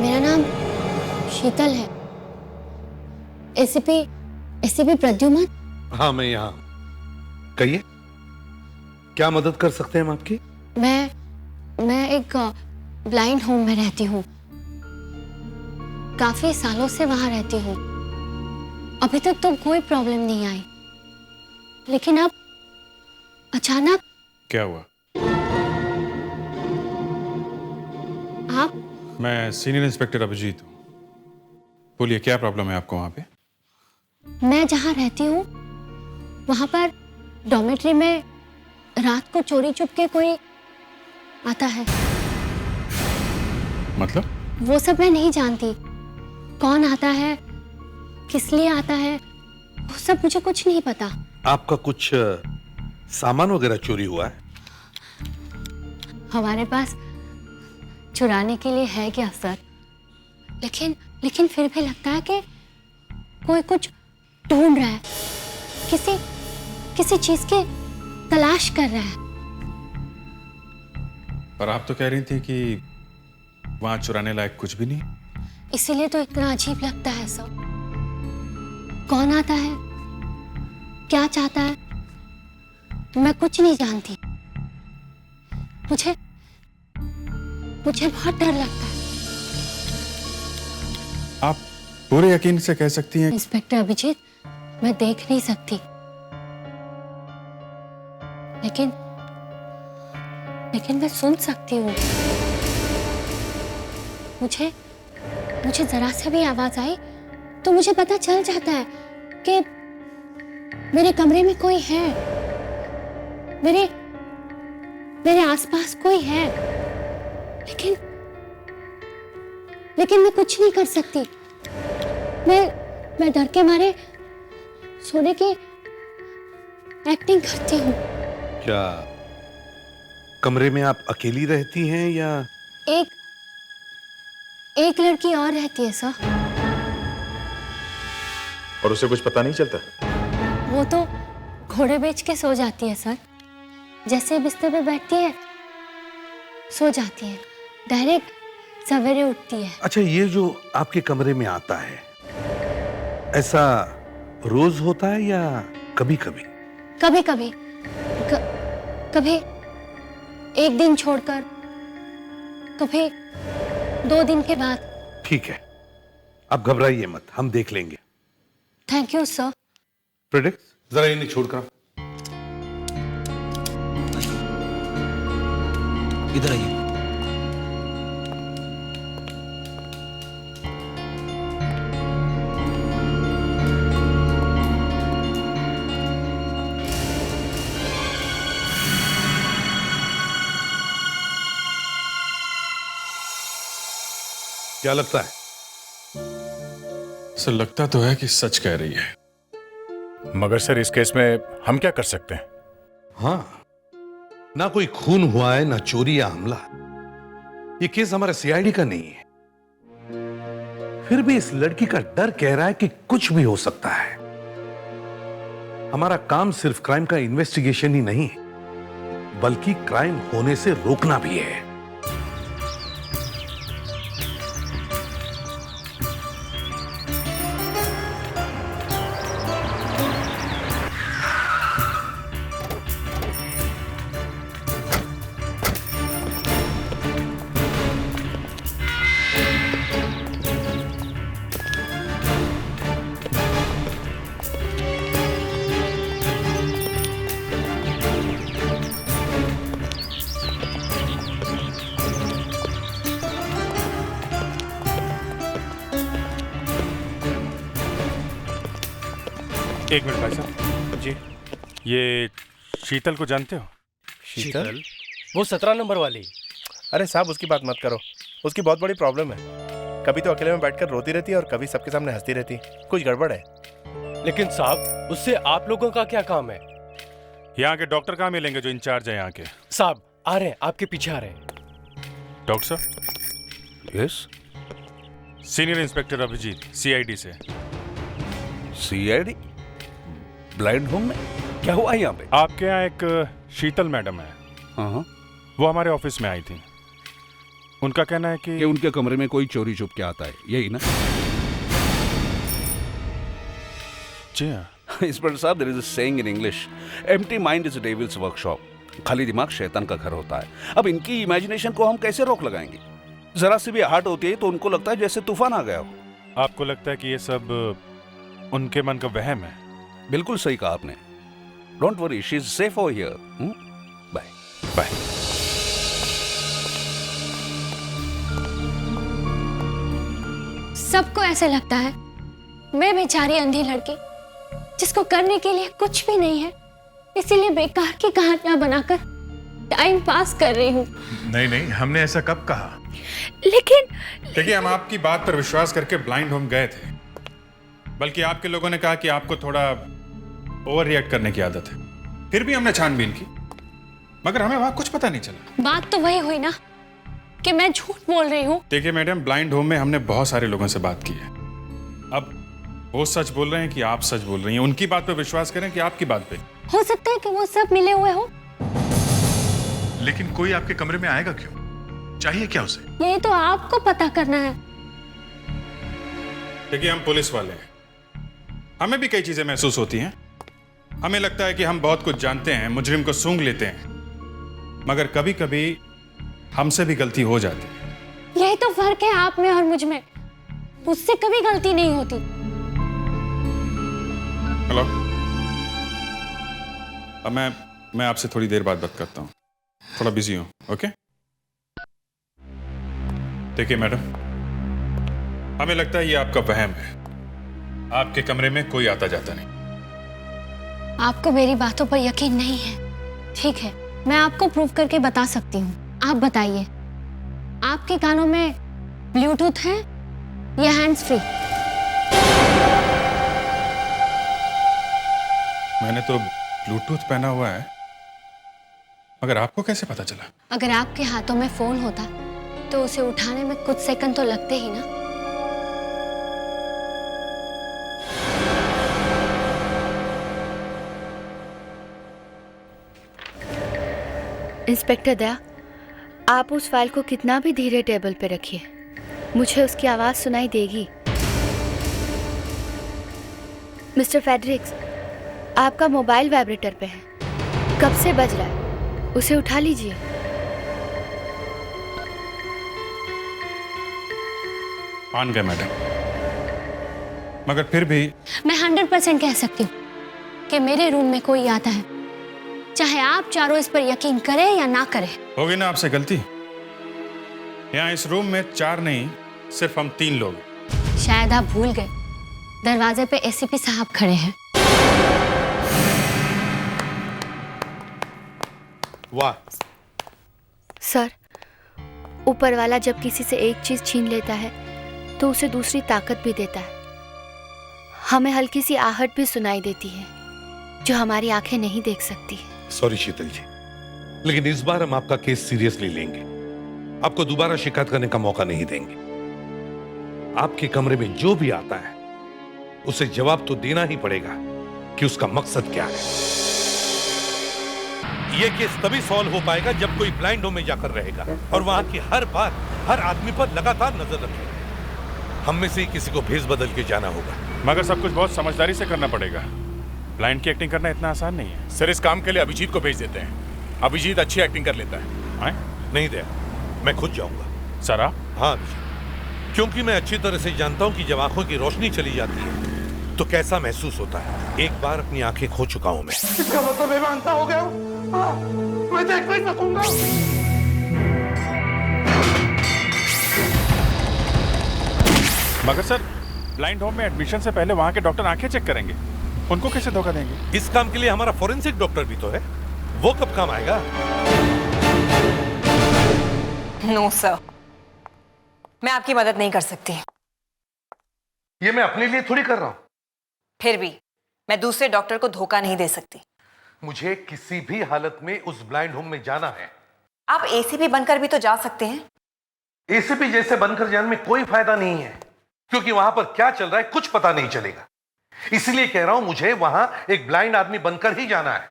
मेरा नाम शीतल है। एसीपी प्रद्युमन। हाँ, मैं यहाँ। कहिए, क्या मदद कर सकते हैं हम आपकी? मैं एक ब्लाइंड होम में रहती हूँ। काफी सालों से वहां रहती हूँ। अभी तक तो कोई प्रॉब्लम नहीं आई, लेकिन अब अचानक। क्या हुआ? आप? मैं सीनियर इंस्पेक्टर अभिजीत हूँ। बोलिए, क्या प्रॉब्लम है आपको वहाँ पे? मैं जहाँ रहती हूँ वहां पर डॉर्मेट्री में रात को चोरी चुपके कोई आता है। मतलब? वो सब मैं नहीं जानती। कौन आता है, किस लिए आता है, वो सब मुझे कुछ नहीं पता। आपका कुछ सामान वगैरह चोरी हुआ है? हमारे पास चुराने के लिए है क्या सर? लेकिन फिर भी लगता है कि कोई कुछ ढूंढ रहा है, किसी चीज की तलाश कर रहा है। पर आप तो कह रही थी कि वहां चुराने लायक कुछ भी नहीं। इसीलिए तो इतना अजीब लगता है सब। कौन आता है, क्या चाहता है, मैं कुछ नहीं जानती। मुझे बहुत डर लगता है। आप पूरे यकीन से कह सकती हैं? इंस्पेक्टर अभिजीत, मैं देख नहीं सकती, लेकिन मैं सुन सकती हूँ। मुझे जरा से भी आवाज आई तो मुझे पता चल जाता है कि मेरे कमरे में कोई है, मेरे आसपास कोई है। लेकिन मैं कुछ नहीं कर सकती। मैं डर के मारे सोने की एक्टिंग करती हूँ। क्या कमरे में आप अकेली रहती हैं या? एक लड़की और रहती है सर। और उसे कुछ पता नहीं चलता? वो तो घोड़े बेच के सो जाती है सर। जैसे बिस्तर पे बैठती है सो जाती है, डायरेक्ट सवेरे उठती है। अच्छा, ये जो आपके कमरे में आता है, ऐसा रोज होता है या कभी कभी? कभी एक दिन छोड़कर, कभी 2 दिन के बाद। ठीक है, आप घबराइए मत, हम देख लेंगे। Thank you sir. प्रेडिक्ट, जरा इन्हें छोड़कर इधर आइए। क्या लगता है? सर, लगता तो है कि सच कह रही है। मगर सर, इस केस में हम क्या कर सकते हैं? हाँ, ना कोई खून हुआ है, ना चोरी या हमला। ये केस हमारे सीआईडी का नहीं है। फिर भी इस लड़की का डर कह रहा है कि कुछ भी हो सकता है। हमारा काम सिर्फ क्राइम का इन्वेस्टिगेशन ही नहीं, बल्कि क्राइम होने से रोकना भी है। एक मिनट भाई साहब जी, ये शीतल को जानते हो? शीतल? वो 17 नंबर वाली। अरे साहब, उसकी बात मत करो। उसकी बहुत बड़ी प्रॉब्लम है। कभी तो अकेले में बैठकर रोती रहती है और कभी सबके सामने हंसती रहती है। कुछ गड़बड़ है। लेकिन साहब, उससे आप लोगों का क्या काम है? यहाँ के डॉक्टर कहाँ मिलेंगे जो इंचार्ज है यहाँ के? साहब आ रहे हैं, आपके पीछे आ रहे हैं। डॉक्टर साहब? Yes. Senior inspector Abhijeet, CID से। सीआईडी? ब्लाइंड होम में क्या हुआ यहाँ पे? आपके यहाँ एक शीतल मैडम है। वो हमारे ऑफिस में आई थी। हाँ। वो हमारे ऑफिस में आई थी। 17 नंबर वाली? हाँ। वो हमारे ऑफिस में आई थी। उनका कहना है कि कि उनके कमरे में कोई चोरी छुप के आता है, यही ना? जी हाँ। इंस्पेक्टर साहब, there is a saying in English, empty mind is a devil's workshop. खाली दिमाग शैतान का घर होता है। अब इनकी इमेजिनेशन को हम कैसे रोक लगाएंगे? जरा सी भी आहट होती है तो उनको लगता है जैसे तूफान आ गया हो। आपको लगता है कि ये सब उनके मन का वहम है? बिल्कुल सही कहा आपने। Don't worry, she is safe over here. Bye bye. सबको ऐसे लगता है मैं बेचारी अंधी लड़की जिसको करने के लिए कुछ भी नहीं है, इसीलिए बेकार की कहानियां बनाकर टाइम पास कर रही हूँ। नहीं नहीं, हमने ऐसा कब कहा? लेकिन देखिए, हम आपकी बात पर विश्वास करके ब्लाइंड होम गए थे, बल्कि आपके लोगों ने कहा कि आपको थोड़ा ओवर रिएक्ट करने की आदत है। फिर भी हमने छानबीन की, मगर हमें वहां कुछ पता नहीं चला। बात तो वही हुई ना कि मैं झूठ बोल रही हूँ। देखिए मैडम, ब्लाइंड होम में हमने बहुत सारे लोगों से बात की है। अब वो सच बोल रहे हैं कि आप सच बोल रही हैं। उनकी बात पे विश्वास करें कि आपकी बात पे? हो सकता है कि वो सब मिले हुए हो। लेकिन कोई आपके कमरे में आएगा क्यों? चाहिए क्या उसे? ये तो आपको पता करना है। देखिए, हम पुलिस वाले हैं, हमें भी कई चीजें महसूस होती हैं। हमें लगता है कि हम बहुत कुछ जानते हैं, मुजरिम को सूंघ लेते हैं, मगर कभी कभी हमसे भी गलती हो जाती है। यही तो फर्क है आप में और मुझ में। मुझसे कभी गलती नहीं होती। हेलो, अब मैं आपसे थोड़ी देर बाद बात करता हूँ, थोड़ा बिजी हूँ। ओके? देखिए मैडम, हमें लगता है ये आपका वहम है। आपके कमरे में कोई आता जाता नहीं। आपको मेरी बातों पर यकीन नहीं है, ठीक है, मैं आपको प्रूव करके बता सकती हूँ। आप बताइए, आपके कानों में ब्लूटूथ है या हैंड्स फ्री? मैंने तो ब्लूटूथ पहना हुआ है, मगर आपको कैसे पता चला? अगर आपके हाथों में फोन होता तो उसे उठाने में कुछ सेकंड तो लगते ही ना। इंस्पेक्टर दया, आप उस फाइल को कितना भी धीरे टेबल पे रखिए, मुझे उसकी आवाज सुनाई देगी। मिस्टर फेडरिक्स, आपका मोबाइल वाइब्रेटर पे है, कब से बज रहा है, उसे उठा लीजिए। मान गए मैडम, मगर फिर भी मैं 100% कह सकती हूँ कि मेरे रूम में कोई आता है, चाहे आप चारों इस पर यकीन करें या ना करें। होगी ना आपसे गलती। यहाँ इस रूम में 4 नहीं, सिर्फ हम 3 लोग हैं। शायद आप भूल गए, दरवाजे पे एसीपी साहब खड़े हैं। वाह। सर, ऊपर वाला जब किसी से एक चीज छीन लेता है तो उसे दूसरी ताकत भी देता है। हमें हल्की सी आहट भी सुनाई देती है जो हमारी आंखें नहीं देख सकती। सॉरी शीतल जी, लेकिन इस बार हम आपका केस सीरियसली लेंगे। आपको दोबारा शिकायत करने का मौका नहीं देंगे। आपके कमरे में जो भी आता है उसे जवाब तो देना ही पड़ेगा कि उसका मकसद क्या है। यह केस तभी सॉल्व हो पाएगा जब कोई ब्लाइंड होम में जाकर रहेगा और वहां की हर बात, हर आदमी पर लगातार नजर रखेगा। हम में से ही किसी को भेस बदल के जाना होगा। मगर सब कुछ बहुत समझदारी से करना पड़ेगा। ब्लाइंड की एक्टिंग करना इतना आसान नहीं है। सर, इस काम के लिए अभिजीत को भेज देते हैं। अभिजीत अच्छी एक्टिंग कर लेता है। नहीं दया, मैं खुद जाऊंगा। सर आप? हाँ अभिजीत, क्योंकि मैं अच्छी तरह से जानता हूं कि जब आंखों की रोशनी चली जाती है तो कैसा महसूस होता है। एक बार अपनी आंखें खो चुका हूं मैं। इसका मतलब मैं अंधा हो गया हूं। मैं देख नहीं सकूंगा। मगर सर, ब्लाइंड होम में एडमिशन से पहले वहां के डॉक्टर आंखें चेक करेंगे, उनको कैसे धोखा देंगे? इस काम के लिए हमारा फोरेंसिक डॉक्टर भी तो है, वो कब काम आएगा? नो सर, मैं आपकी मदद नहीं कर सकती। ये मैं अपने लिए थोड़ी कर रहा हूं। फिर भी मैं दूसरे डॉक्टर को धोखा नहीं दे सकती। मुझे किसी भी हालत में उस ब्लाइंड होम में जाना है। आप एसीपी बनकर भी तो जा सकते हैं। एसीपी जैसे बनकर जाने में कोई फायदा नहीं है, क्योंकि वहां पर क्या चल रहा है कुछ पता नहीं चलेगा। इसलिए कह रहा हूं, मुझे वहां एक ब्लाइंड आदमी बनकर ही जाना है।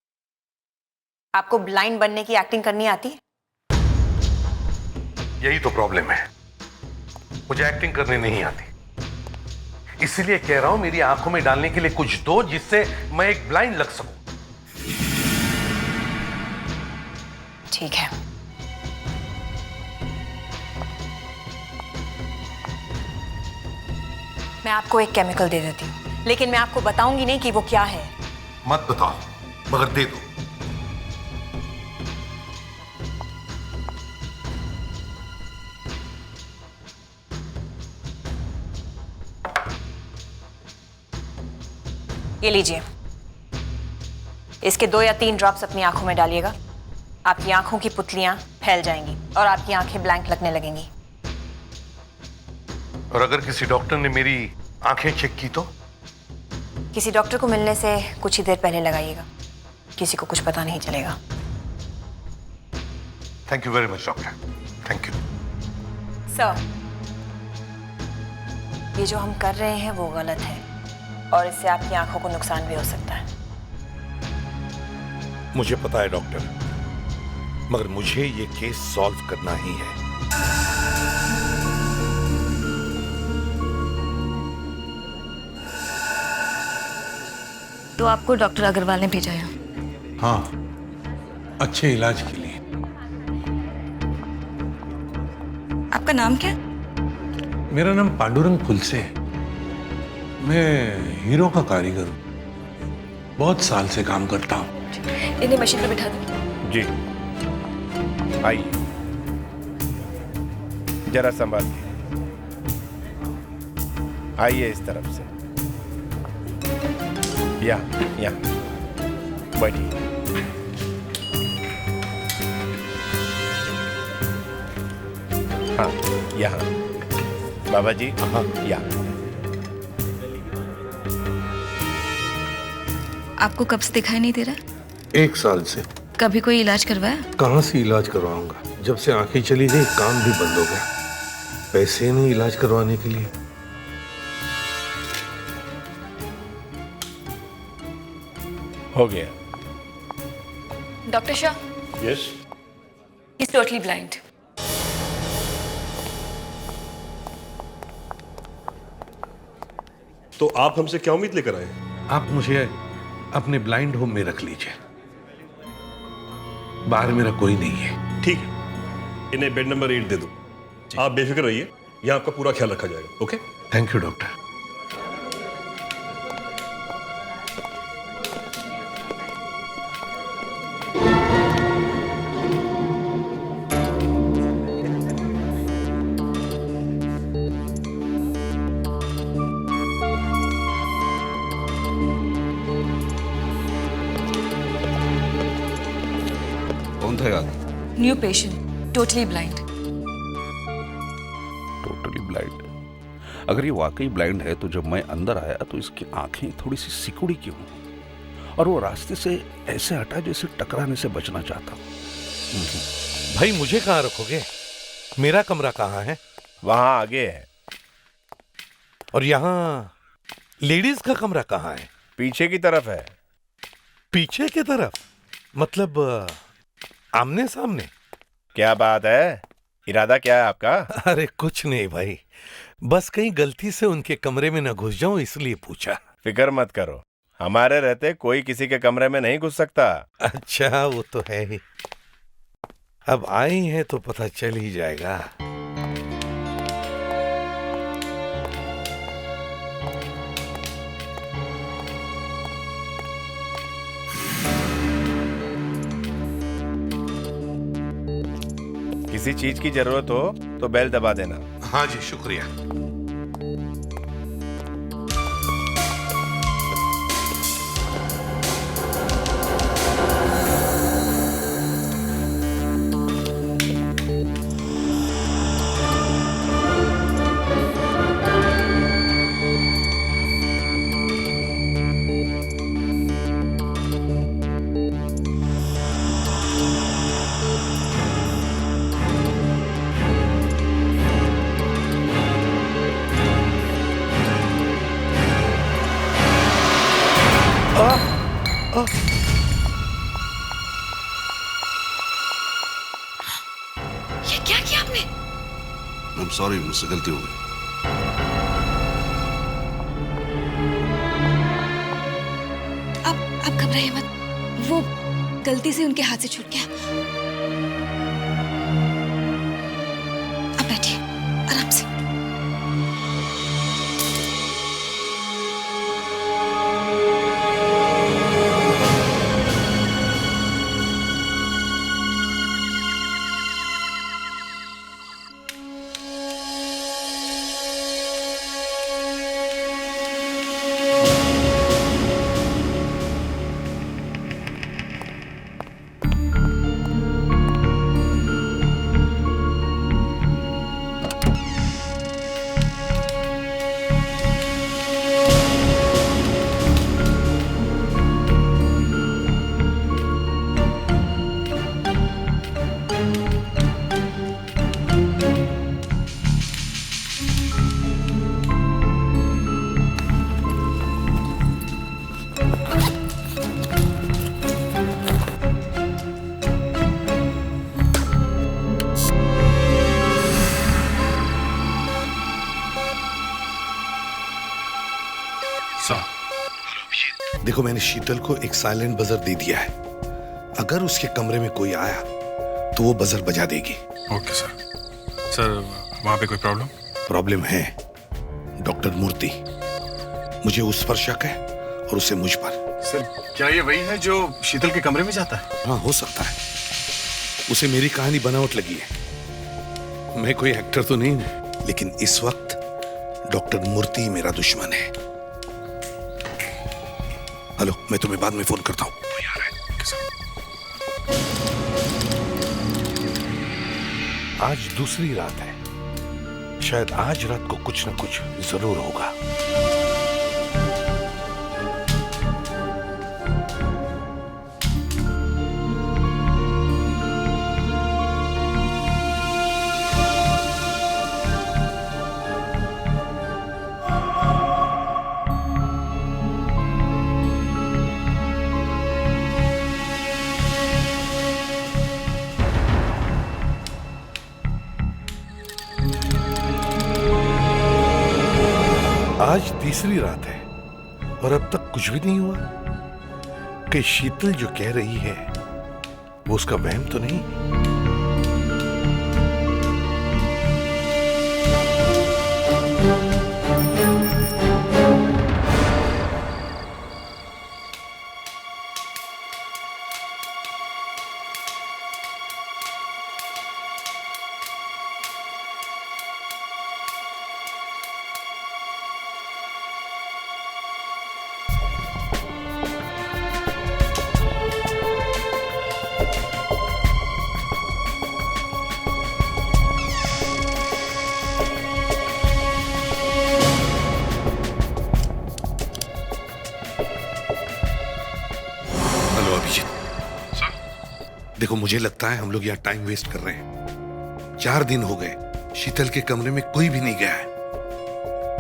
आपको ब्लाइंड बनने की एक्टिंग करनी आती है? यही तो प्रॉब्लम है, मुझे एक्टिंग करने नहीं आती। इसीलिए कह रहा हूं मेरी आंखों में डालने के लिए कुछ दो जिससे मैं एक ब्लाइंड लग सकूं। ठीक है, मैं आपको एक केमिकल दे देती हूँ, लेकिन मैं आपको बताऊंगी नहीं कि वो क्या है। मत बताओ, मगर दे दो। ये लीजिए, इसके 2 या 3 ड्रॉप्स अपनी आंखों में डालिएगा। आपकी आंखों की पुतलियां फैल जाएंगी और आपकी आंखें ब्लैंक लगने लगेंगी। और अगर किसी डॉक्टर ने मेरी आंखें चेक की तो? किसी डॉक्टर को मिलने से कुछ ही देर पहले लगाइएगा, किसी को कुछ पता नहीं चलेगा। Thank you very much doctor, thank you. Sir, ये जो हम कर रहे हैं वो गलत है और इससे आपकी आंखों को नुकसान भी हो सकता है। मुझे पता है डॉक्टर, मगर मुझे ये केस सॉल्व करना ही है। तो आपको डॉक्टर अग्रवाल ने भेजा है? हाँ, अच्छे इलाज के लिए। आपका नाम क्या? मेरा नाम पांडुरंग फुलसे है। मैं हीरो का कारीगर हूँ, बहुत साल से काम करता हूँ। इन्हें मशीन पर बिठा दो। जी, आइए, जरा संभाल के आइए इस तरफ से। यहाँ बैठिए। हाँ, यहाँ बाबा जी। हाँ, यहाँ। आपको कब से दिखाई नहीं दे रहा? 1 साल से। कभी कोई इलाज करवाया? कहाँ से इलाज करवाऊंगा, जब से आंखें चली गई काम भी बंद हो गया। पैसे नहीं इलाज करवाने के लिए। हो गया। Doctor Shah, yes. Is totally blind. तो आप हमसे क्या उम्मीद लेकर आए? आप मुझे अपने ब्लाइंड होम में रख लीजिए, बाहर मेरा कोई नहीं है। ठीक है, इन्हें बेड नंबर 8 दे दो। आप बेफिक्र रहिए, यहाँ आपका पूरा ख्याल रखा जाएगा। Okay, thank you doctor. कौन था यार? New patient, totally blind. Totally blind? अगर ये वाकई ब्लाइंड है तो जब मैं अंदर आया तो इसकी आंखें थोड़ी सी सिकुड़ी क्यों, और वो रास्ते से ऐसे हटा जैसे टकराने से बचना चाहता हूं। भाई मुझे कहाँ रखोगे? मेरा कमरा कहाँ है? वहां आगे है। और यहाँ लेडीज का कमरा कहाँ है? पीछे की तरफ है। पीछे की तरफ? मतलब आमने सामने? क्या बात है, इरादा क्या है आपका? अरे कुछ नहीं भाई, बस कहीं गलती से उनके कमरे में न घुस जाऊं इसलिए पूछा। फिक्र मत करो, हमारे रहते कोई किसी के कमरे में नहीं घुस सकता। अच्छा, वो तो है ही। अब आई हैं तो पता चल ही जाएगा। किसी चीज की जरूरत हो तो बेल दबा देना। हाँ जी, शुक्रिया। ये क्या किया आपने? आई एम सॉरी, मुझसे गलती हो गई। आप घबराइए मत, वो गलती से उनके हाथ से छूट गया। आप बैठिए आराम से। देखो, मैंने शीतल को एक साइलेंट बजर दे दिया है। अगर उसके कमरे में कोई आया तो वो बजर बजा देगी। Okay sir. सर वहां पे कोई प्रॉब्लम? प्रॉब्लम है डॉक्टर मूर्ति। मुझे उस पर शक है और उसे मुझ पर। सर क्या ये वही है जो शीतल के कमरे में जाता है? हाँ, हो सकता है। उसे मेरी कहानी बनावट लगी है। मैं कोई एक्टर तो नहीं हूं, लेकिन इस वक्त डॉक्टर मूर्ति मेरा दुश्मन है। हेलो, मैं तुम्हें बाद में फोन करता हूं। कोई आ रहा है। आज दूसरी रात है। शायद आज रात को कुछ न कुछ जरूर होगा। आज तीसरी रात है और अब तक कुछ भी नहीं हुआ। कि शीतल जो कह रही है वो उसका वहम तो नहीं? देखो, मुझे लगता है हम लोग यहाँ टाइम वेस्ट कर रहे हैं। 4 दिन हो गए, शीतल के कमरे में कोई भी नहीं गया है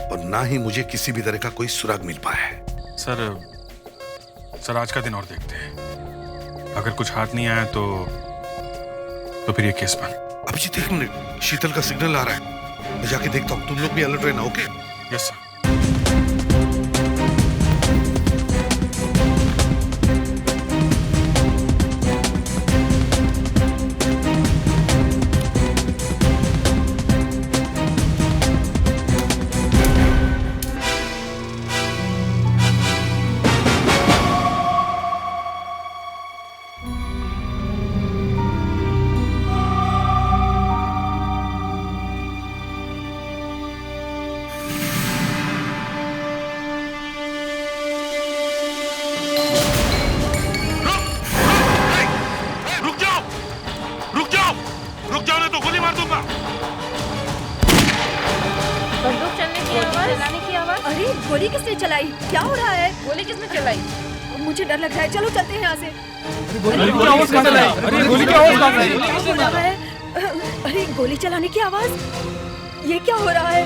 और ना ही मुझे किसी भी तरह का कोई सुराग मिल पाया है। सर आज का दिन और देखते हैं। अगर कुछ हाथ नहीं आया तो फिर ये केस बंद। अभिजीत, 1 मिनट, शीतल का सिग्नल आ रहा है। मैं जाके देखता हूँ। तुम लोग भी अलर्ट रहना। ओके? Yes sir. अरे गोली किसने चलाई? क्या हो रहा है? गोली किसने चलाई? मुझे डर लग रहा है। चलो चलते हैं यहाँ से। अरे गोली चलाने की आवाज, ये क्या हो रहा है?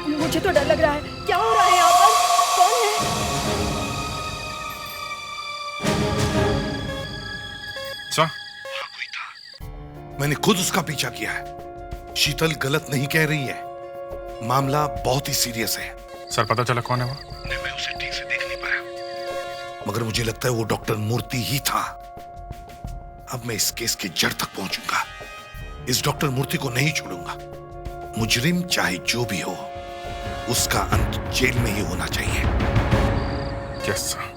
मुझे तो डर लग रहा है। क्या हो रहा है यहाँ पर? कौन है? कोई था। मैंने खुद उसका पीछा किया है शीतल गलत नहीं कह रही है, मामला बहुत ही सीरियस है। सर पता चला कौन है वो? मैं उसे ठीक से देख नहीं पाया, मगर मुझे लगता है वो डॉक्टर मूर्ति ही था। अब मैं इस केस के जड़ तक पहुंचूंगा, इस डॉक्टर मूर्ति को नहीं छोड़ूंगा। मुजरिम चाहे जो भी हो, उसका अंत जेल में ही होना चाहिए। Yes sir.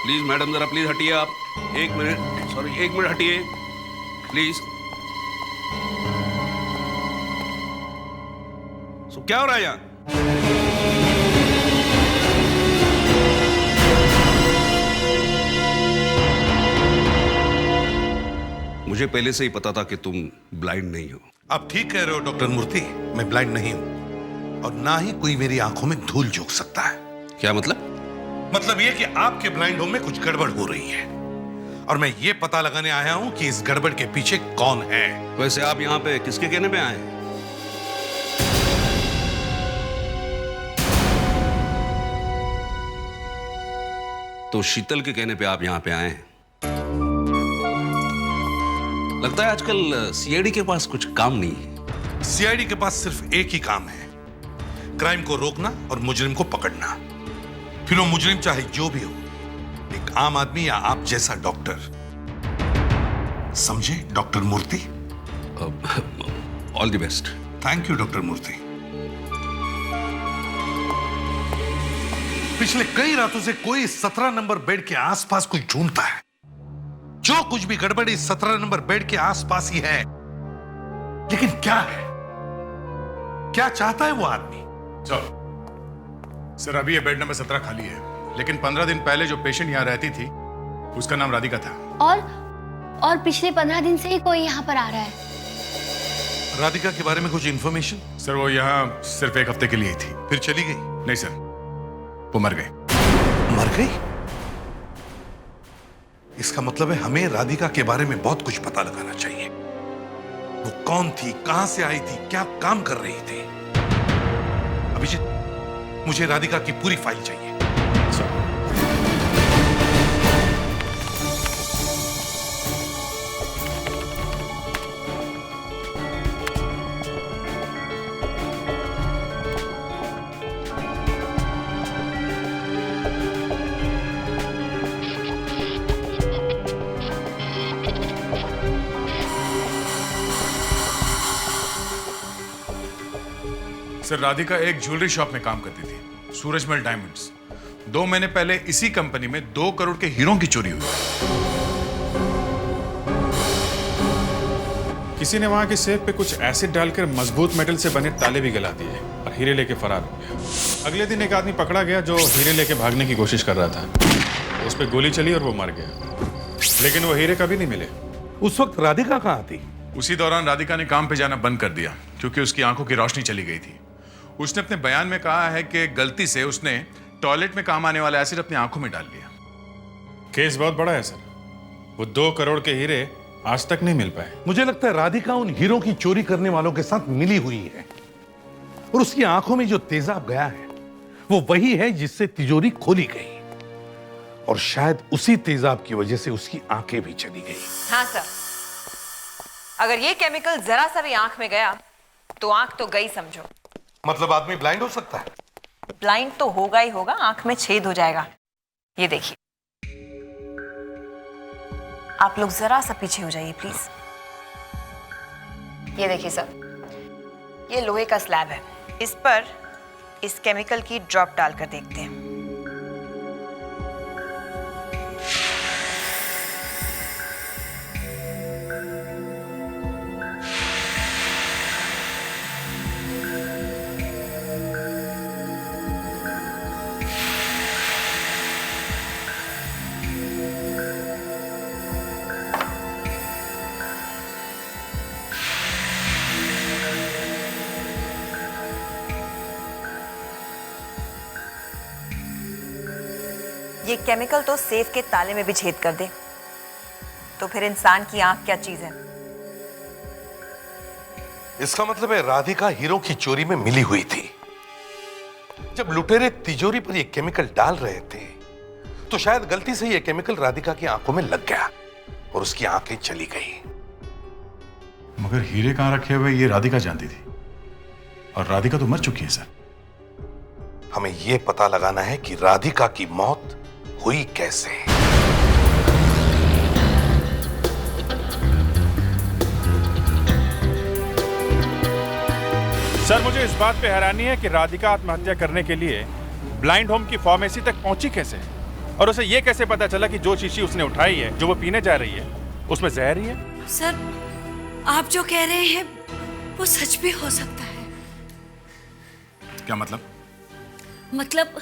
प्लीज मैडम जरा प्लीज हटिए आप। एक मिनट, सॉरी, एक मिनट हटिए प्लीज। क्या हो रहा है यहाँ? मुझे पहले से ही पता था कि तुम ब्लाइंड नहीं हो। आप ठीक कह रहे हो डॉक्टर मूर्ति, मैं ब्लाइंड नहीं हूं और ना ही कोई मेरी आंखों में धूल झोंक सकता है। क्या मतलब? मतलब ये कि आपके ब्लाइंड होम में कुछ गड़बड़ हो रही है और मैं ये पता लगाने आया हूं कि इस गड़बड़ के पीछे कौन है। वैसे आप यहाँ पे किसके कहने पे आए हैं? तो शीतल के कहने पे आप यहाँ पे आए हैं। लगता है आजकल सीआईडी के पास कुछ काम नहीं है। सीआईडी के पास सिर्फ एक ही काम है, क्राइम को रोकना और मुजरिम को पकड़ना। फिर वो मुजरिम चाहे जो भी हो, एक आम आदमी या आप जैसा डॉक्टर। समझे doctor Murthy? All the best. Thank you doctor Murthy. पिछले कई रातों से कोई 17 नंबर बेड के आसपास कुछ ढूंढता है। जो कुछ भी गड़बड़ इस 17 नंबर बेड के आसपास ही है, लेकिन क्या है, क्या चाहता है वो आदमी? सर अभी ये बेड नंबर 17 खाली है, लेकिन 15 दिन पहले जो पेशेंट यहाँ रहती थी उसका नाम राधिका था। और पिछले 15 दिन से ही कोई यहाँ पर आ रहा है। राधिका के बारे में कुछ इंफॉर्मेशन? सर वो यहाँ सिर्फ एक हफ्ते के लिए ही थी, फिर चली गई? नहीं सर, वो मर गई। मर गई? इसका मतलब है हमें राधिका के बारे में बहुत कुछ पता लगाना चाहिए। वो कौन थी, कहां से आई थी, क्या काम कर रही थी? अभिजीत, मुझे राधिका की पूरी फाइल चाहिए। सर राधिका एक ज्वेलरी शॉप में काम करती थी, सूरजमल डायमंड्स। 2 महीने पहले इसी कंपनी में 2 करोड़ के हीरों की चोरी हुई। किसी ने वहां के सेफ पे कुछ एसिड डालकर मजबूत मेटल से बने ताले भी गला दिए और हीरे लेके फरार हो गया। अगले दिन एक आदमी पकड़ा गया जो हीरे लेके भागने की कोशिश कर रहा था। उस पर गोली चली और वो मर गया, लेकिन वो हीरे कभी नहीं मिले। उस वक्त राधिका कहाँ थी? उसी दौरान राधिका ने काम पे जाना बंद कर दिया क्योंकि उसकी आंखों की रोशनी चली गई थी। उसने अपने बयान में कहा है कि गलती से उसने टॉयलेट में काम आने वाला एसिड अपनी आंखों में डाल लिया। केस बहुत बड़ा है सर, वो 2 करोड़ के हीरे आज तक नहीं मिल पाए। मुझे लगता है राधिका उन हीरों की चोरी करने वालों के साथ मिली हुई है और उसकी आंखों में जो तेजाब गया है वो वही है जिससे तिजोरी खोली गई और शायद उसी तेजाब की वजह से उसकी आंखें भी चली गई। हाँ सर, अगर ये केमिकल जरा सा भी आंख में गया तो आंख तो गई समझो। मतलब आदमी ब्लाइंड हो सकता है? ब्लाइंड तो होगा ही होगा, आंख में छेद हो जाएगा। ये देखिए, आप लोग जरा सा पीछे हो जाइए प्लीज। ये देखिए सर, ये लोहे का स्लैब है, इस पर इस केमिकल की ड्रॉप डालकर देखते हैं। ये केमिकल तो सेफ के ताले में भी छेद कर दे, तो फिर इंसान की आंख क्या चीज है? इसका मतलब है राधिका हीरो की चोरी में मिली हुई थी। जब लुटेरे तिजोरी पर ये केमिकल डाल रहे थे तो शायद गलती से ये केमिकल राधिका की आंखों में लग गया और उसकी आंखें चली गई। मगर हीरे कहां रखे हुए ये राधिका जानती थी, और राधिका तो मर चुकी है सर। हमें यह पता लगाना है कि राधिका की मौत हुई कैसे। सर मुझे इस बात पे हैरानी है कि राधिका आत्महत्या करने के लिए ब्लाइंड होम की फार्मेसी तक पहुंची कैसे, और उसे ये कैसे पता चला कि जो शीशी उसने उठाई है, जो वो पीने जा रही है, उसमें जहर ही है। सर आप जो कह रहे हैं वो सच भी हो सकता है। क्या मतलब? मतलब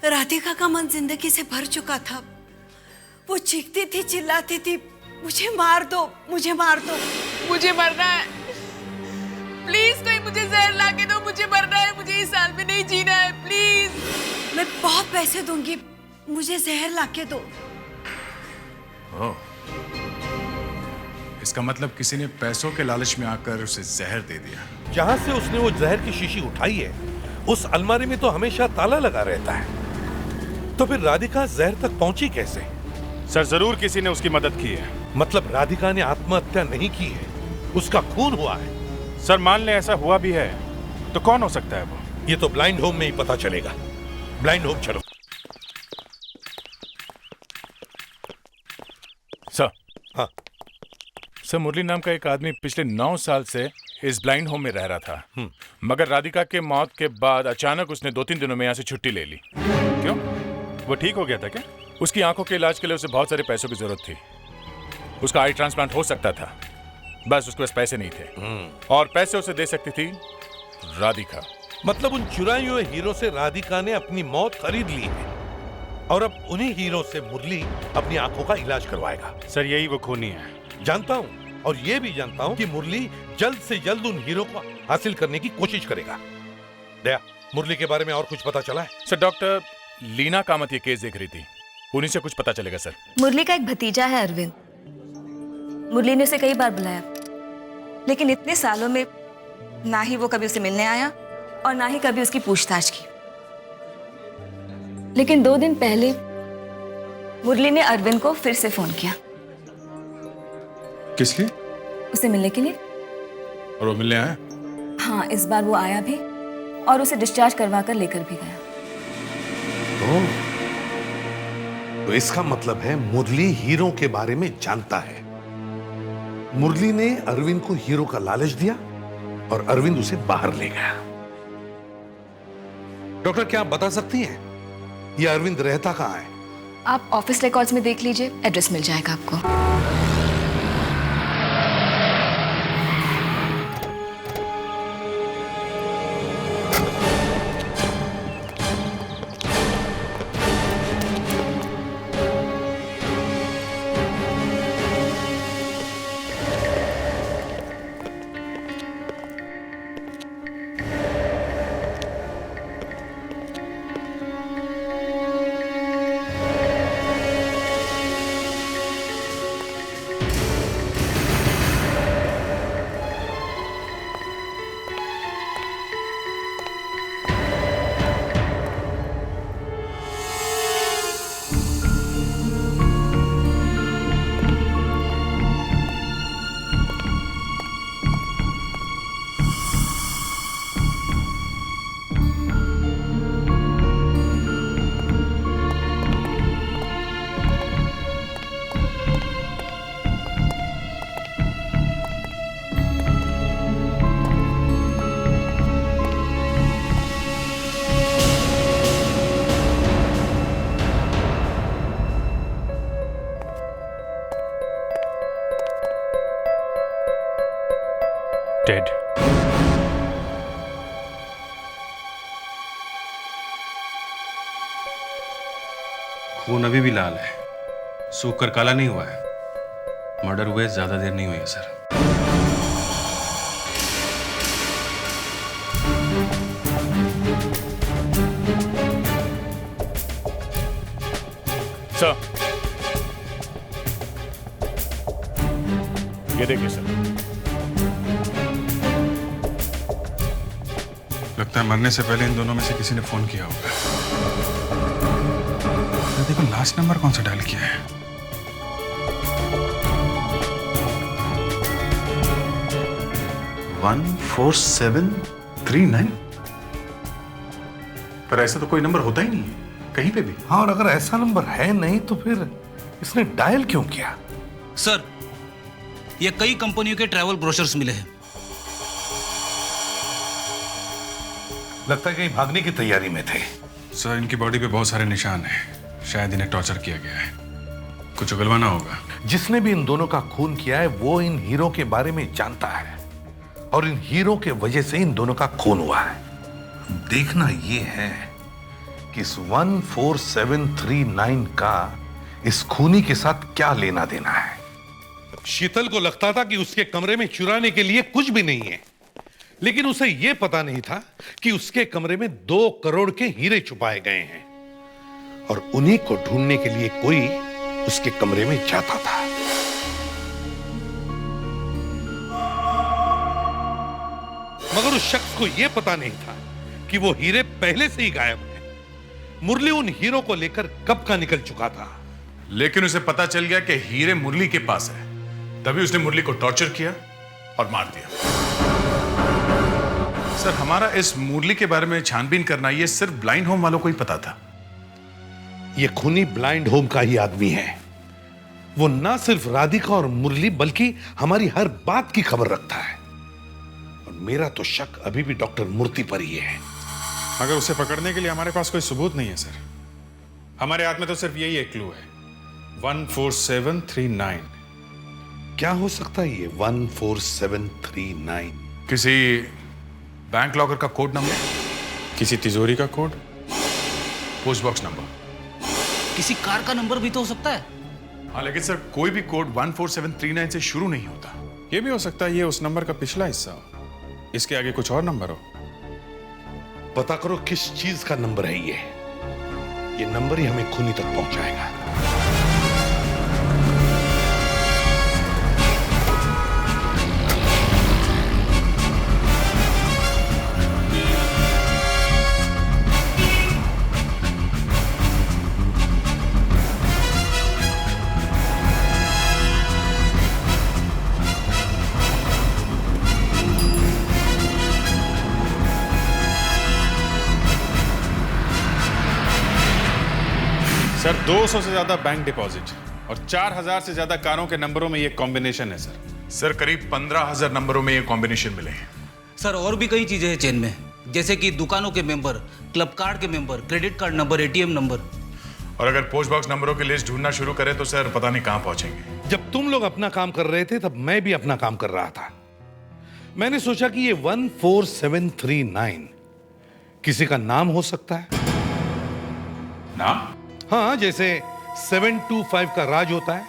राधिका का मन जिंदगी से भर चुका था। वो चीखती थी, चिल्लाती थी, मुझे मार दो, मुझे मार दो, मुझे मरना है, प्लीज कोई मुझे जहर ला के दो, मुझे मरना है, मुझे इस साल में नहीं जीना है, प्लीज मैं बहुत पैसे दूंगी, मुझे जहर ला के दो। ओह, इसका मतलब किसी ने पैसों के लालच में आकर उसे जहर दे दिया। जहां से उसने वो जहर की शीशी उठाई है उस अलमारी में तो हमेशा ताला लगा रहता है, तो फिर राधिका जहर तक पहुंची कैसे? सर जरूर किसी ने उसकी मदद की है। मतलब राधिका ने आत्महत्या नहीं की है, उसका खून हुआ है। सर मान ले ऐसा हुआ भी है तो कौन हो सकता है वो? ये तो ब्लाइंड होम में ही पता चलेगा। ब्लाइंड होम चलो। सर। हाँ सर, मुरली नाम का एक आदमी पिछले 9 साल से इस ब्लाइंड होम में रह रहा था, मगर राधिका के मौत के बाद अचानक उसने 2-3 दिनों में यहाँ से छुट्टी ले ली। क्यों? वो ठीक हो गया था क्या? उसकी आंखों के इलाज के लिए उसे बहुत सारे पैसों की जरूरत थी। उसका आई ट्रांसप्लांट हो सकता था, बस उसके पास पैसे नहीं थे, और पैसे उसे दे सकती थी राधिका। मतलब उन चुराए हुए हीरो से राधिका ने अपनी मौत खरीद ली है, और अब उन्हीं हीरो से मुरली अपनी आंखों का इलाज करवाएगा। सर यही वो खूनी है। जानता हूं, और ये भी जानता हूं कि मुरली जल्द से जल्द उन हीरो को हासिल करने की कोशिश करेगा। दया, मुरली के बारे में और कुछ पता चला है? सर डॉक्टर लीना कामत ये केस देख रही थी, उन्हीं से कुछ पता चलेगा सर। मुरली का एक भतीजा है अरविंद। मुरली ने उसे कई बार बुलाया, लेकिन इतने सालों में ना ही वो कभी उसे मिलने आया और ना ही कभी उसकी पूछताछ की। लेकिन 2 दिन पहले मुरली ने अरविंद को फिर से फोन किया। किस लिए? उसे मिलने के लिए। और वो मिलने आया? हाँ, इस बार वो आया भी और उसे डिस्चार्ज करवा कर लेकर भी गया। तो इसका मतलब है मुरली हीरो के बारे में जानता है। मुरली ने अरविंद को हीरो का लालच दिया और अरविंद उसे बाहर ले गया। डॉक्टर, क्या आप बता सकती हैं ये अरविंद रहता कहां है? आप ऑफिस रिकॉर्ड्स में देख लीजिए, एड्रेस मिल जाएगा आपको। Dead. खून अभी भी लाल है, सूख कर काला नहीं हुआ है। मर्डर हुए ज्यादा देर नहीं हुई है सर। सर, ये देखिए सर, लगता है मरने से पहले इन दोनों में से किसी ने फोन किया होगा। देखो लास्ट नंबर कौन सा डायल किया है। वन 4739। पर ऐसा तो कोई नंबर होता ही नहीं है कहीं पे भी। हाँ, और अगर ऐसा नंबर है नहीं तो फिर इसने डायल क्यों किया? सर, ये कई कंपनियों के ट्रैवल ब्रोशर्स मिले हैं। लगता है कहीं भागने की तैयारी में थे। सर, इनकी बॉडी पे बहुत सारे निशान हैं। शायद इन्हें टॉर्चर किया गया है। कुछ उगलवाना होगा। जिसने भी इन दोनों का खून किया है वो इन हीरो के बारे में जानता है और इन हीरो के वजह से इन दोनों का खून हुआ है। देखना ये है कि इस 14739 का इस खूनी के साथ क्या लेना देना है। शीतल को लगता था कि उसके कमरे में चुराने के लिए कुछ भी नहीं है, लेकिन उसे यह पता नहीं था कि उसके कमरे में 2 करोड़ के हीरे छुपाए गए हैं और उन्हीं को ढूंढने के लिए कोई उसके कमरे में जाता था। मगर उस शख्स को यह पता नहीं था कि वो हीरे पहले से ही गायब हैं। मुरली उन हीरो को लेकर कब का निकल चुका था, लेकिन उसे पता चल गया कि हीरे मुरली के पास है। तभी उसने मुरली को टॉर्चर किया और मार दिया। सर, हमारा इस मुरली के बारे में छानबीन करना ये सिर्फ ब्लाइंड होम वालों को ही पता था। ये खूनी ब्लाइंड होम का ही आदमी है। वो ना सिर्फ राधिका और मुरली बल्कि हमारी हर बात की खबर रखता है और मेरा तो शक अभी भी डॉक्टर मूर्ति पर ही है। मगर उसे पकड़ने के लिए हमारे पास कोई सबूत नहीं है सर। हमारे हाथ में तो सिर्फ यही एक क्लू है, 14739। क्या हो सकता है ये 14739? किसी बैंक लॉकर का कोड नंबर, किसी तिजोरी का कोड, पोस्ट बॉक्स नंबर, किसी कार का नंबर भी तो हो सकता है। हाँ, लेकिन सर कोई भी कोड 14739 से शुरू नहीं होता। ये भी हो सकता है ये उस नंबर का पिछला हिस्सा हो, इसके आगे कुछ और नंबर हो। पता करो किस चीज का नंबर है ये नंबर ही हमें खूनी तक पहुंचाएगा। सर, 200 से ज्यादा बैंक डिपॉजिट और 4000 से ज्यादा कारों के नंबरों में ये कॉम्बिनेशन है सर करीब 15,000 नंबरों में ये कॉम्बिनेशन मिले हैं। सर, और भी कई चीजें हैं चेन में, जैसे कि दुकानों के मेंबर, क्लब कार्ड के member, credit card number, ATM number. और अगर पोस्ट बॉक्स नंबरों की लिस्ट ढूंढना शुरू करें तो सर पता नहीं कहां पहुंचेंगे। जब तुम लोग अपना काम कर रहे थे तब मैं भी अपना काम कर रहा था। मैंने सोचा कि ये 14739 किसी का नाम हो सकता है। नाम? हाँ, जैसे 725 का राज होता है।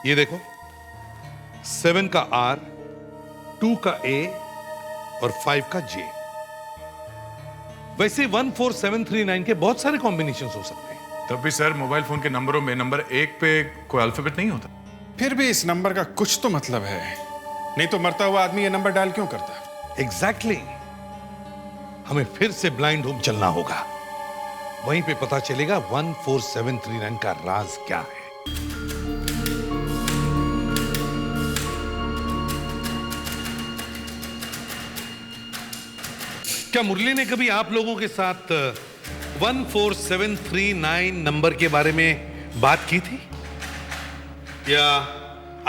ये देखो, 7 का R, 2 का A और 5 का J। वैसे 14739 के बहुत सारे कॉम्बिनेशन हो सकते हैं। तब भी सर मोबाइल फोन के नंबरों में नंबर 1 पे कोई अल्फाबेट नहीं होता। फिर भी इस नंबर का कुछ तो मतलब है, नहीं तो मरता हुआ आदमी ये नंबर डायल क्यों करता? एग्जैक्टली। हमें फिर से ब्लाइंड होम चलना होगा, वहीं पे पता चलेगा 14739 का राज क्या है। क्या मुरली ने कभी आप लोगों के साथ 14739 नंबर के बारे में बात की थी, या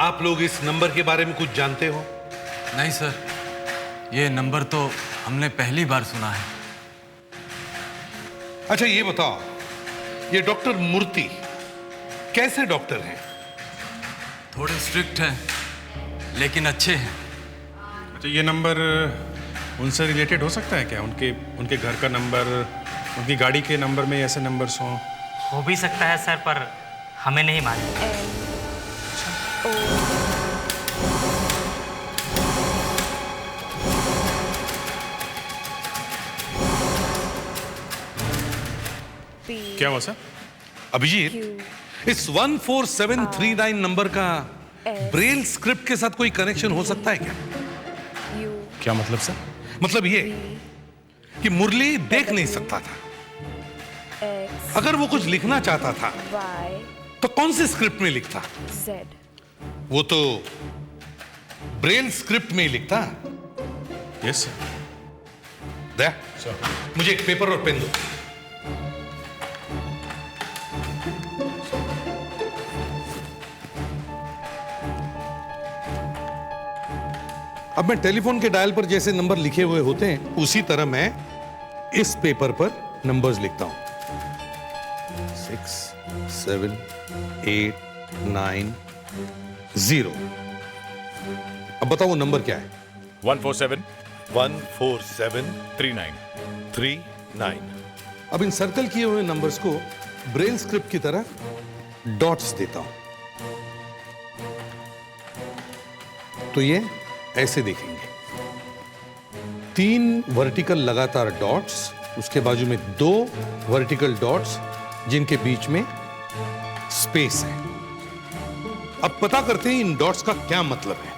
आप लोग इस नंबर के बारे में कुछ जानते हो? नहीं सर, ये नंबर तो हमने पहली बार सुना है। अच्छा ये बताओ, ये डॉक्टर मूर्ति कैसे डॉक्टर हैं? थोड़े स्ट्रिक्ट हैं, लेकिन अच्छे हैं। तो ये नंबर उनसे रिलेटेड हो सकता है क्या? उनके घर का नंबर, उनकी गाड़ी के नंबर में ऐसे नंबर्स हों? हो भी सकता है सर, पर हमें नहीं मालूम। क्या हुआ सर? अभिजीत, इस 14739 नंबर का ब्रेल स्क्रिप्ट के साथ कोई कनेक्शन हो सकता है क्या? क्या मतलब सर? मतलब ये कि मुरली देख नहीं सकता था। अगर वो कुछ लिखना चाहता था तो कौन सी स्क्रिप्ट में लिखता? वो तो ब्रेल स्क्रिप्ट में ही लिखता। Yes sir. दे, मुझे एक पेपर और पेन दो। अब मैं टेलीफोन के डायल पर जैसे नंबर लिखे हुए होते हैं उसी तरह मैं इस पेपर पर नंबर्स लिखता हूं। 6, 7, 8, 9, 0। अब बताओ वो नंबर क्या है? 147 39। अब इन सर्कल किए हुए नंबर्स को ब्रेल स्क्रिप्ट की तरह डॉट्स देता हूं, तो ये ऐसे देखेंगे। 3 वर्टिकल लगातार डॉट्स, उसके बाजू में 2 वर्टिकल डॉट्स जिनके बीच में स्पेस है। अब पता करते हैं इन डॉट्स का क्या मतलब है।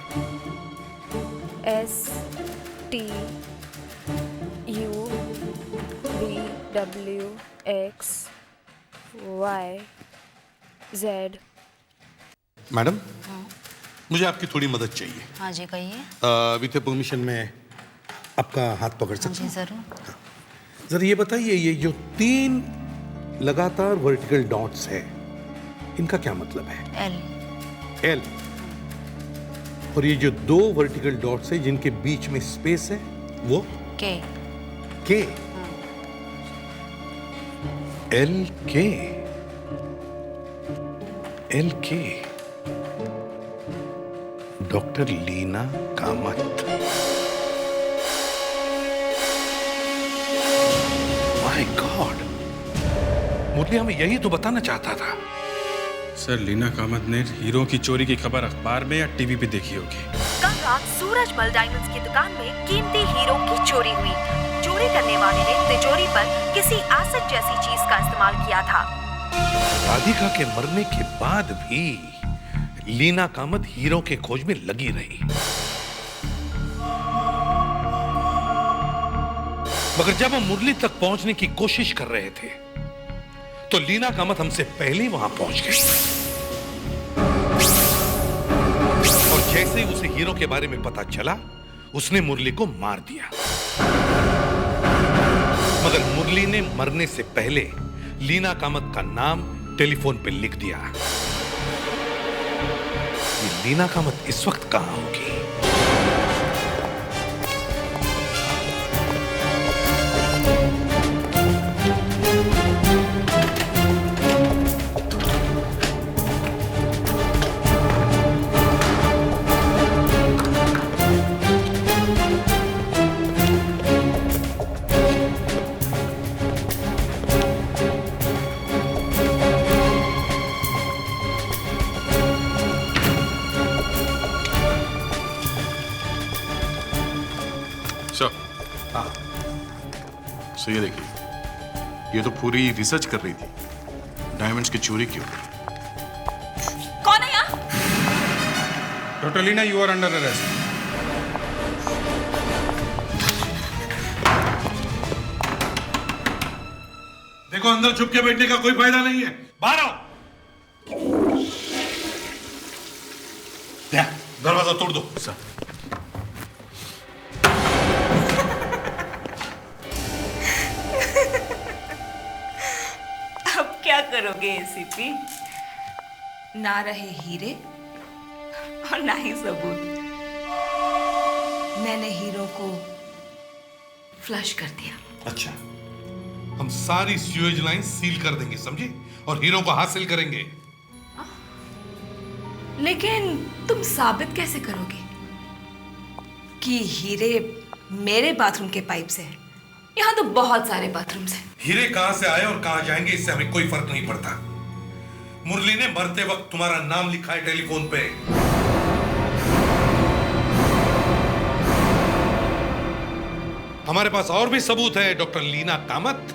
STUVWXYZ। मैडम, मुझे आपकी थोड़ी मदद चाहिए। हाँ जी कहिए। विद परमिशन में आपका हाथ पकड़ सकता हूं? जी जरूर। जरा ये बताइए, ये जो 3 लगातार वर्टिकल डॉट्स है इनका क्या मतलब है? एल। और ये जो 2 वर्टिकल डॉट्स है जिनके बीच में स्पेस है वो के। एल के। Doctor Leena Kamat. My god, Murali हमें यही तो बताना चाहता था। सर, लीना कामत ने हीरो की चोरी की खबर अखबार में या टीवी पे देखी होगी। कल रात सूरजमल डायमंड्स की दुकान में कीमती हीरो की चोरी हुई। चोरी करने वाले ने तिजोरी पर किसी एसिड जैसी चीज का इस्तेमाल किया था। राधिका के मरने के बाद भी लीना कामत हीरो के खोज में लगी रही, मगर जब हम मुरली तक पहुंचने की कोशिश कर रहे थे तो लीना कामत हमसे पहले वहां पहुंच गई और जैसे ही उसे हीरो के बारे में पता चला उसने मुरली को मार दिया। मगर मुरली ने मरने से पहले लीना कामत का नाम टेलीफोन पे लिख दिया। ये लीना कामत इस वक्त कहां होगी? सो ये देखिए, ये तो पूरी रिसर्च कर रही थी डायमंड्स की चोरी क्यों। कौन है यहाँ? Doctor Leena, you are under arrest. देखो, अंदर छुप के बैठने का कोई फायदा नहीं है, बाहर आओ। दरवाजा तोड़ दो। सर, क्या करोगे एसीपी? ना रहे हीरे और ना ही सबूत। मैंने हीरो को फ्लश कर दिया। अच्छा, हम सारी स्यूएज लाइन सील कर देंगे, समझे? और हीरो को हासिल करेंगे। लेकिन तुम साबित कैसे करोगे कि हीरे मेरे बाथरूम के पाइप से? यहाँ तो बहुत सारे बाथरूम्स हैं। हीरे कहां से आए और कहां जाएंगे इससे हमें कोई फर्क नहीं पड़ता। मुरली ने मरते वक्त तुम्हारा नाम लिखा है टेलीफोन पे। हमारे पास और भी सबूत है डॉक्टर लीना कामत,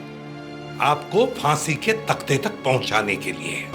आपको फांसी के तख्ते तक पहुंचाने के लिए।